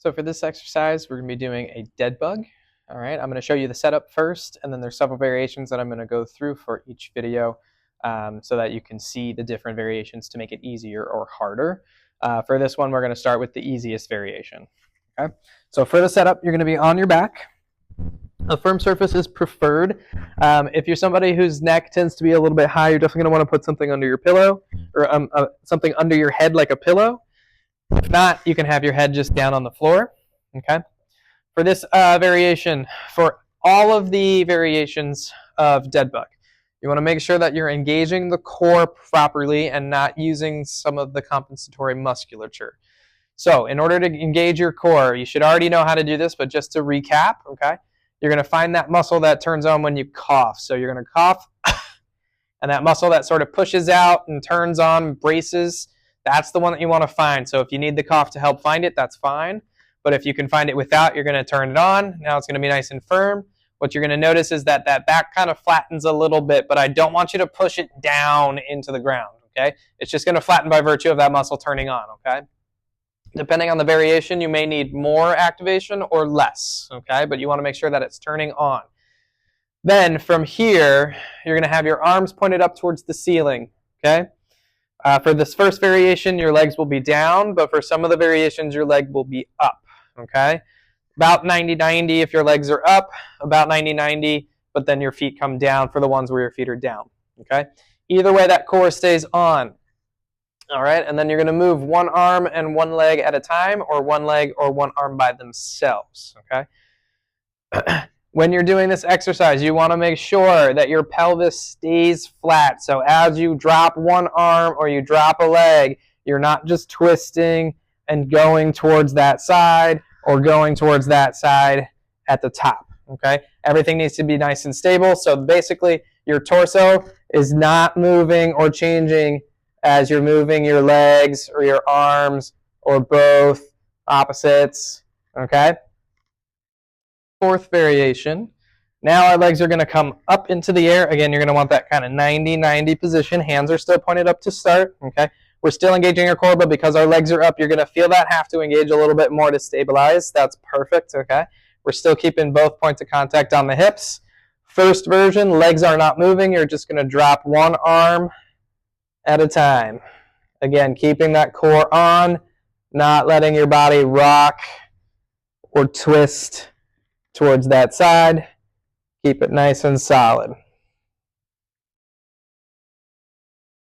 So for this exercise, we're going to be doing a dead bug. All right, I'm going to show you the setup first, and then there's several variations that I'm going to go through for each video so that you can see the different variations to make it easier or harder. For this one, we're going to start with the easiest variation. Okay, so for the setup, you're going to be on your back. A firm surface is preferred. If you're somebody whose neck tends to be a little bit high, you're definitely going to want to put something under your pillow or something under your head like a pillow. If not, you can have your head just down on the floor. Okay. For this variation, for all of the variations of dead bug, you want to make sure that you're engaging the core properly and not using some of the compensatory musculature. So in order to engage your core, you should already know how to do this, but just to recap, okay, you're going to find that muscle that turns on when you cough. So you're going to cough, and that muscle that sort of pushes out and turns on, braces, that's the one that you want to find. So if you need the cough to help find it, that's fine. But if you can find it without, you're going to turn it on. Now it's going to be nice and firm. What you're going to notice is that that back kind of flattens a little bit, but I don't want you to push it down into the ground, okay? It's just going to flatten by virtue of that muscle turning on, okay? Depending on the variation, you may need more activation or less, okay? But you want to make sure that it's turning on. Then from here, you're going to have your arms pointed up towards the ceiling, okay? For this first variation, your legs will be down, but for some of the variations, your leg will be up, okay? About 90-90 if your legs are up, about 90-90, but then your feet come down for the ones where your feet are down, okay? Either way, that core stays on, all right? And then you're going to move one arm and one leg at a time, or one leg or one arm by themselves, okay? When you're doing this exercise, you want to make sure that your pelvis stays flat. So as you drop one arm or you drop a leg, you're not just twisting and going towards that side or going towards that side at the top, okay? Everything needs to be nice and stable. So basically, your torso is not moving or changing as you're moving your legs or your arms or both opposites, okay? Fourth variation. Now our legs are going to come up into the air. Again, you're going to want that kind of 90-90 position. Hands are still pointed up to start. Okay, we're still engaging our core, but because our legs are up, you're going to feel that have to engage a little bit more to stabilize. That's perfect. Okay, we're still keeping both points of contact on the hips. First version, legs are not moving. You're just going to drop one arm at a time. Again, keeping that core on, not letting your body rock or twist towards that side. Keep it nice and solid.